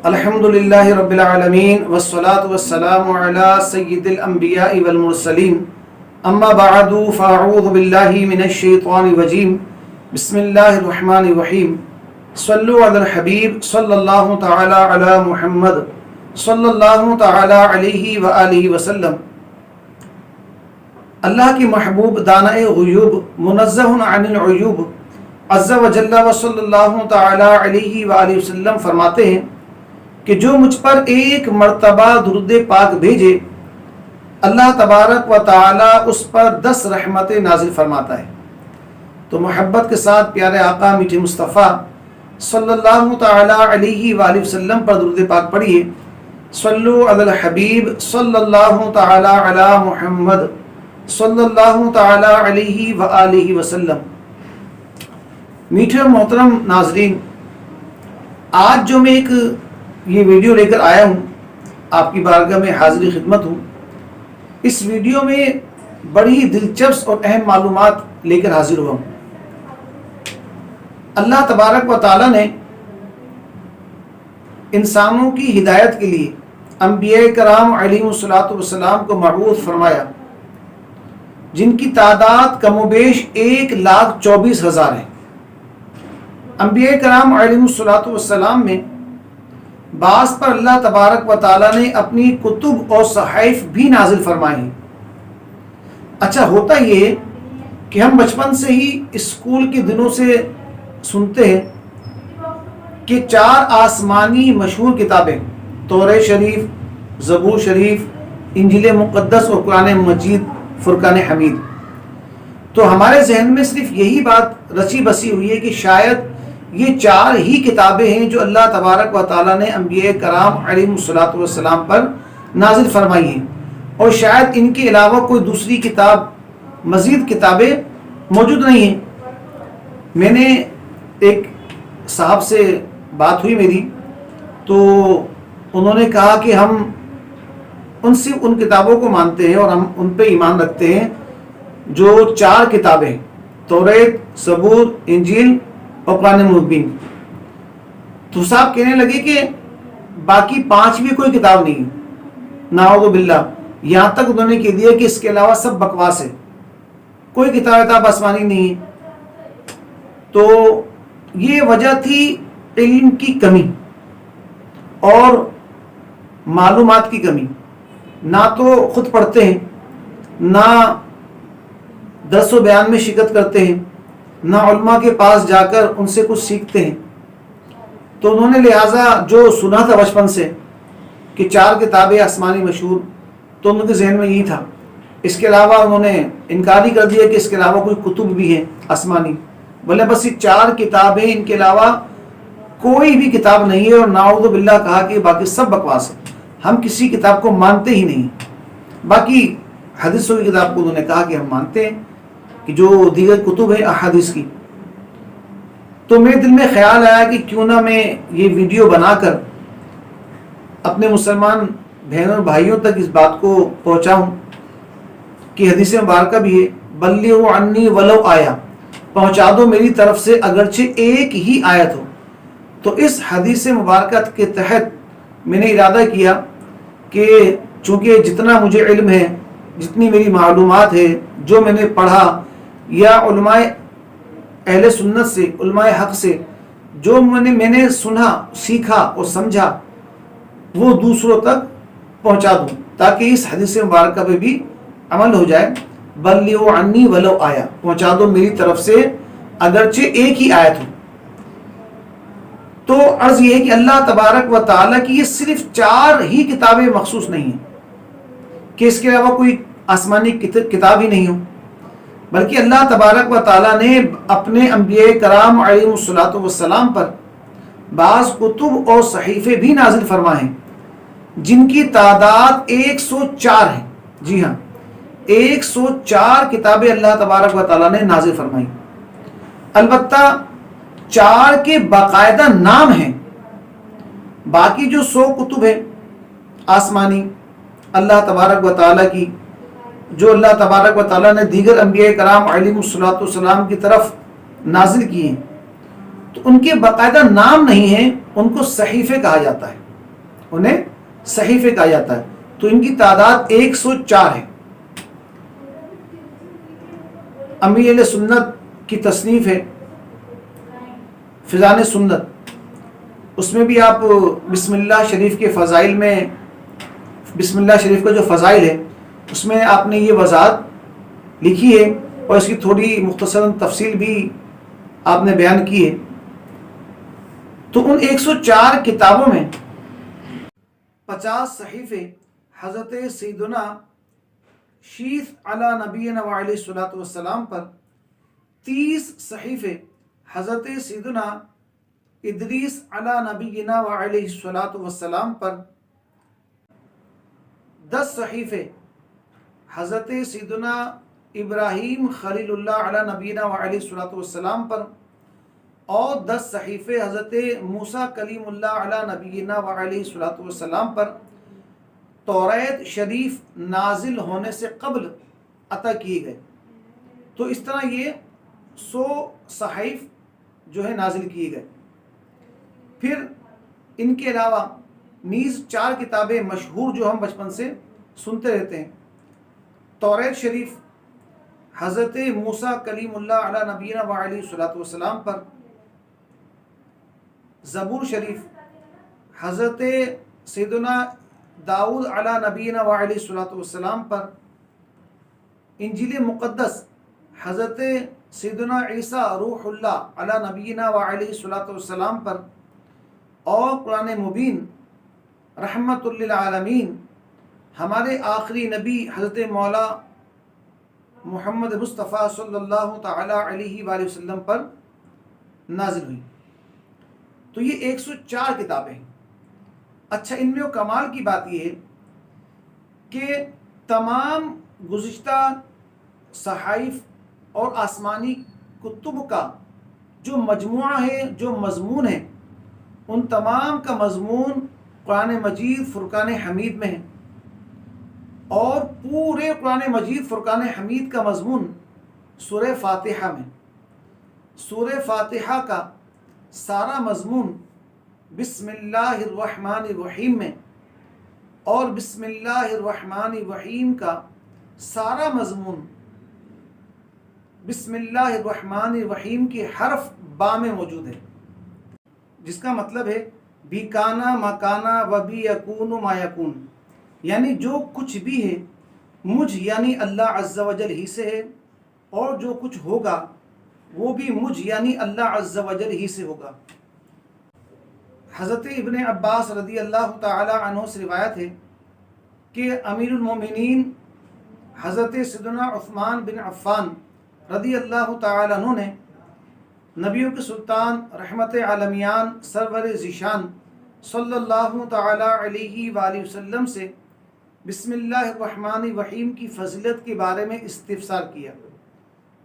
الحمدللہ رب العالمین والصلاة والسلام علی سید الانبیاء والمرسلین اما بعد فاعوذ باللہ من الشیطان الرجیم بسم اللہ الرحمن الرحیم صلو علی الحبیب صلی اللہ تعالی علی محمد صلی اللہ تعالی علیہ وآلہ وسلم۔ اللہ کی محبوب دانہ غیوب منزہ عن العیوب عز و جل و صلی اللہ تعالی علیہ وآلہ وسلم فرماتے ہیں کہ جو مجھ پر ایک مرتبہ درود پاک بھیجے اللہ تبارک و تعالی اس پر 10 رحمتیں نازل فرماتا ہے۔ تو محبت کے ساتھ پیارے آقا میٹھے مصطفیٰ صلی اللہ تعالی علیہ وآلہ وسلم پر درود پاک پڑھیے۔ صلو علی الحبیب صلی اللہ تعالی علی محمد صلی اللہ تعالی علیہ وآلہ وسلم۔ میٹھے محترم ناظرین، آج جو میں ایک یہ ویڈیو لے کر آیا ہوں، آپ کی بارگاہ میں حاضری خدمت ہوں۔ اس ویڈیو میں بڑی دلچسپ اور اہم معلومات لے کر حاضر ہوا ہوں۔ اللہ تبارک و تعالی نے انسانوں کی ہدایت کے لیے انبیاء کرام علیہم السلام کو مبعوث فرمایا، جن کی تعداد کم و بیش 1,24,000 ہے۔ انبیاء کرام علیہم السلام میں بعض پر اللہ تبارک و تعالیٰ نے اپنی کتب اور صحائف بھی نازل فرمائے ہیں۔ اچھا، ہوتا یہ کہ ہم بچپن سے ہی اسکول کے دنوں سے سنتے ہیں کہ 4 آسمانی مشہور کتابیں تورات شریف، زبور شریف، انجیل مقدس اور قرآن مجید فرقان حمید۔ تو ہمارے ذہن میں صرف یہی بات رچی بسی ہوئی ہے کہ شاید یہ 4 ہی کتابیں ہیں جو اللہ تبارک و تعالیٰ نے انبیاء کرام علیہم السلام پر نازل فرمائی ہیں، اور شاید ان کے علاوہ کوئی دوسری کتاب، مزید کتابیں موجود نہیں ہیں۔ میں نے ایک صاحب سے بات ہوئی میری، تو انہوں نے کہا کہ ہم صرف ان کتابوں کو مانتے ہیں اور ہم ان پہ ایمان رکھتے ہیں جو 4 کتابیں، تورات، زبور، انجیل اور قرآن مبین۔ تو صاحب کہنے لگے کہ باقی 5 بھی کوئی کتاب نہیں ہے، نعوذ باللہ۔ یہاں تک انہوں نے کہہ دیا کہ اس کے علاوہ سب بکواس ہے، کوئی کتاب آسمانی نہیں ہے۔ تو یہ وجہ تھی علم کی کمی اور معلومات کی کمی۔ نہ تو خود پڑھتے ہیں، نہ درس و بیان میں شرکت کرتے ہیں، نہ علماء کے پاس جا کر ان سے کچھ سیکھتے ہیں۔ تو انہوں نے لہٰذا جو سنا تھا بچپن سے کہ 4 کتابیں آسمانی مشہور، تو ان کے ذہن میں یہی تھا۔ اس کے علاوہ انہوں نے انکار ہی کر دیا کہ اس کے علاوہ کوئی کتب بھی ہیں آسمانی، بولے بس یہ 4 کتابیں، ان کے علاوہ کوئی بھی کتاب نہیں ہے، اور نعوذ باللہ کہا کہ باقی سب بکواس ہے، ہم کسی کتاب کو مانتے ہی نہیں۔ باقی حدیثوں کی کتاب کو انہوں نے کہا کہ ہم مانتے ہیں کہ جو دیگر کتب ہے احادیث کی۔ تو میرے دل میں خیال آیا کہ کیوں نہ میں یہ ویڈیو بنا کر اپنے مسلمان بہنوں اور بھائیوں تک اس بات کو پہنچاؤں کہ حدیث مبارکہ بھی ہے، بلغوا عنی ولو آیا، پہنچا دو میری طرف سے اگرچہ ایک ہی آیت ہو۔ تو اس حدیث مبارکہ کے تحت میں نے ارادہ کیا کہ چونکہ جتنا مجھے علم ہے، جتنی میری معلومات ہے، جو میں نے پڑھا یا علماء اہل سنت سے، علماء حق سے جو میں نے سنا، سیکھا اور سمجھا، وہ دوسروں تک پہنچا دوں تاکہ اس حدیث مبارکہ پہ بھی عمل ہو جائے۔ بلغوا عنی ولو آیا، پہنچا دو میری طرف سے اگرچہ ایک ہی آیت ہو۔ تو عرض یہ ہے کہ اللہ تبارک و تعالیٰ کی یہ صرف 4 ہی کتابیں مخصوص نہیں ہیں کہ اس کے علاوہ کوئی آسمانی کتاب ہی نہیں ہو، بلکہ اللہ تبارک و تعالیٰ نے اپنے انبیاء کرام علیہم السلام پر بعض کتب اور صحیفے بھی نازل فرمائے ہیں، جن کی تعداد 104 ہے۔ جی ہاں، 104 کتابیں اللہ تبارک و تعالیٰ نے نازل فرمائی۔ البتہ 4 کے باقاعدہ نام ہیں، باقی جو 100 کتب ہیں آسمانی اللہ تبارک و تعالیٰ کی، جو اللہ تبارک و تعالیٰ نے دیگر انبیاء کرام علیہم السلام کی طرف نازل کیے ہیں، تو ان کے باقاعدہ نام نہیں ہیں، ان کو صحیفے کہا جاتا ہے۔ انہیں صحیفے کہا جاتا ہے. تو ان کی تعداد 104 ہے. امیر اہل سنت کی تصنیف ہے فضان سنت، اس میں بھی آپ بسم اللہ شریف کے فضائل میں، بسم اللہ شریف کا جو فضائل ہے اس میں آپ نے یہ وضاحت لکھی ہے اور اس کی تھوڑی مختصراً تفصیل بھی آپ نے بیان کی ہے. تو ان 104 کتابوں میں 50 صحیفے حضرت سیدنا شیث علی نبینا وعلیہ الصلوۃ والسلام پر، 30 صحیفے حضرت سیدنا ادریس علی نبینا وعلیہ الصلوۃ والسلام پر، 10 صحیفے حضرت سیدنا ابراہیم خلیل اللہ علی نبینا وعلیہ الصلوۃ والسلام پر، اور 10 صحیفے حضرت موسیٰ کلیم اللہ علی نبینا وعلیہ الصلوۃ والسلام پر توریت شریف نازل ہونے سے قبل عطا کیے گئے. تو اس طرح یہ 100 صحائف جو ہے نازل کیے گئے. پھر ان کے علاوہ نیز 4 کتابیں مشہور جو ہم بچپن سے سنتے رہتے ہیں. توریت شریف حضرت موسیٰ کلیم اللہ علی نبینا وعلیہ الصلوۃ والسلام پر، زبور شریف حضرت سیدنا داؤد علی نبینا وعلیہ الصلوۃ والسلام پر، انجیل مقدس حضرت سیدنا عیسیٰ روح اللہ علی نبینا وعلیہ الصلوۃ والسلام پر، اور قرآن مبین رحمت للعالمین ہمارے آخری نبی حضرت مولا محمد مصطفیٰ صلی اللہ تعالی علیہ وآلہ وسلم پر نازل ہوئی. تو یہ 104 کتابیں ہیں. اچھا، ان میں وہ کمال کی بات یہ ہے کہ تمام گزشتہ صحائف اور آسمانی کتب کا جو مجموعہ ہے، جو مضمون ہے، ان تمام کا مضمون قرآن مجید فرقان حمید میں ہے. اور پورے قرآن مجید فرقان حمید کا مضمون سورہ فاتحہ میں. سورہ فاتحہ کا سارا مضمون بسم اللہ الرحمن الرحیم میں، اور بسم اللہ الرحمن الرحیم کا سارا مضمون بسم اللہ الرحمن الرحیم کے حرف با میں موجود ہے، جس کا مطلب ہے بھی کانا مکانا و بھی یکون ما یکون، یعنی جو کچھ بھی ہے مجھ یعنی اللہ عز و جل ہی سے ہے، اور جو کچھ ہوگا وہ بھی مجھ یعنی اللہ عز و جل ہی سے ہوگا. حضرت ابن عباس رضی اللہ تعالی عنہ سے روایت ہے کہ امیر المومنین حضرت سیدنا عثمان بن عفان رضی اللہ تعالی عنہ نے نبیوں کے سلطان رحمت عالمیان سرور ذیشان صلی اللہ تعالی علیہ وآلہ وسلم سے بسم اللہ الرحمن الرحیم کی فضیلت کے بارے میں استفسار کیا.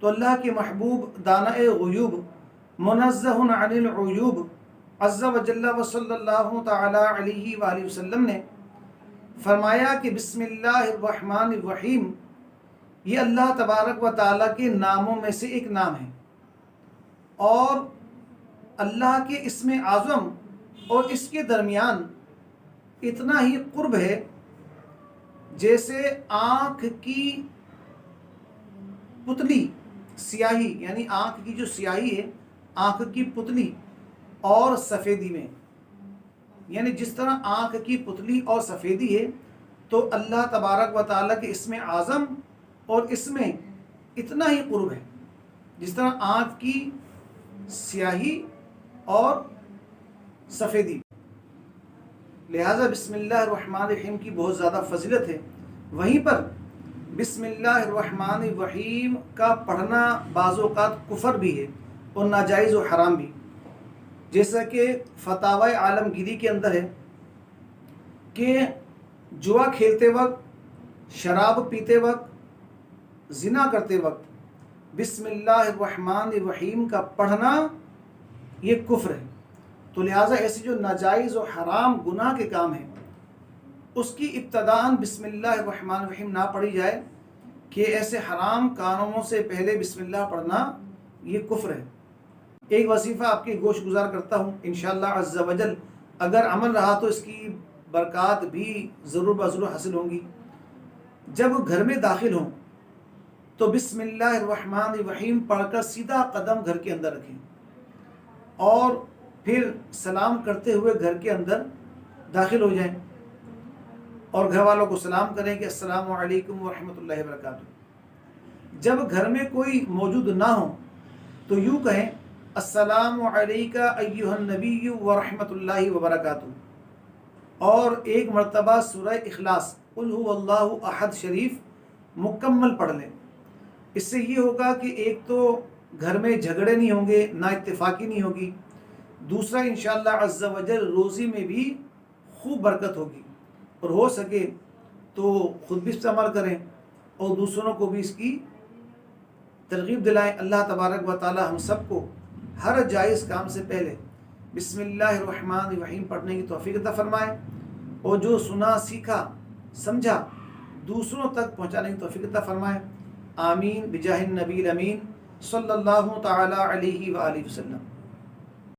تو اللہ کے محبوب دانع غیوب منزہ عن العیوب عز و جل و صلی اللہ تعالی علیہ وآلہ وسلم نے فرمایا کہ بسم اللہ الرحمن الرحیم یہ اللہ تبارک و تعالیٰ کے ناموں میں سے ایک نام ہے، اور اللہ کے اسم اعظم اور اس کے درمیان اتنا ہی قرب ہے جیسے آنکھ کی پتلی سیاہی، یعنی آنکھ کی جو سیاہی ہے آنکھ کی پتلی اور سفیدی میں، یعنی جس طرح آنکھ کی پتلی اور سفیدی ہے تو اللہ تبارک و تعالیٰ کے اسم اعظم اور اس میں اتنا ہی قرب ہے جس طرح آنکھ کی سیاہی اور سفیدی. لہٰذا بسم اللہ الرحمن الرحیم کی بہت زیادہ فضیلت ہے. وہیں پر بسم اللہ الرحمن الرحیم کا پڑھنا بعض اوقات کفر بھی ہے اور ناجائز و حرام بھی، جیسا کہ فتاوی عالمگیری کے اندر ہے کہ جوا کھیلتے وقت، شراب پیتے وقت، زنا کرتے وقت بسم اللہ الرحمن الرحیم کا پڑھنا یہ کفر ہے. تو لہٰذا ایسے جو ناجائز و حرام گناہ کے کام ہیں اس کی ابتداءً بسم اللہ الرحمن الرحیم نہ پڑھی جائے، کہ ایسے حرام کاموں سے پہلے بسم اللہ پڑھنا یہ کفر ہے. ایک وظیفہ آپ کے گوش گزار کرتا ہوں، انشاءاللہ عز و جل اگر عمل رہا تو اس کی برکات بھی ضرور بضرور حاصل ہوں گی۔ جب گھر میں داخل ہوں تو بسم اللہ الرحمن الرحیم پڑھ کر سیدھا قدم گھر کے اندر رکھیں اور پھر سلام کرتے ہوئے گھر کے اندر داخل ہو جائیں اور گھر والوں کو سلام کریں کہ السلام علیکم ورحمۃ اللہ وبرکاتہ۔ جب گھر میں کوئی موجود نہ ہو تو یوں کہیں السلام علیکہ ایہا النبی ورحمۃ اللہ وبرکاتہ، اور ایک مرتبہ سورہ اخلاص قل هو اللہ احد شریف مکمل پڑھ لیں۔ اس سے یہ ہوگا کہ ایک تو گھر میں جھگڑے نہیں ہوں گے، نا اتفاقی نہیں ہوگی، دوسرا انشاءاللہ عز و جل روزی میں بھی خوب برکت ہوگی، اور ہو سکے تو خود بھی اس پر عمل کریں اور دوسروں کو بھی اس کی ترغیب دلائیں۔ اللہ تبارک و تعالی ہم سب کو ہر جائز کام سے پہلے بسم اللہ الرحمن الرحیم پڑھنے کی توفیق عطا فرمائے، اور جو سنا سیکھا سمجھا دوسروں تک پہنچانے کی توفیق عطا فرمائے۔ آمین بجاہ النبی الامین صلی اللہ تعالی علیہ وآلہ وسلم۔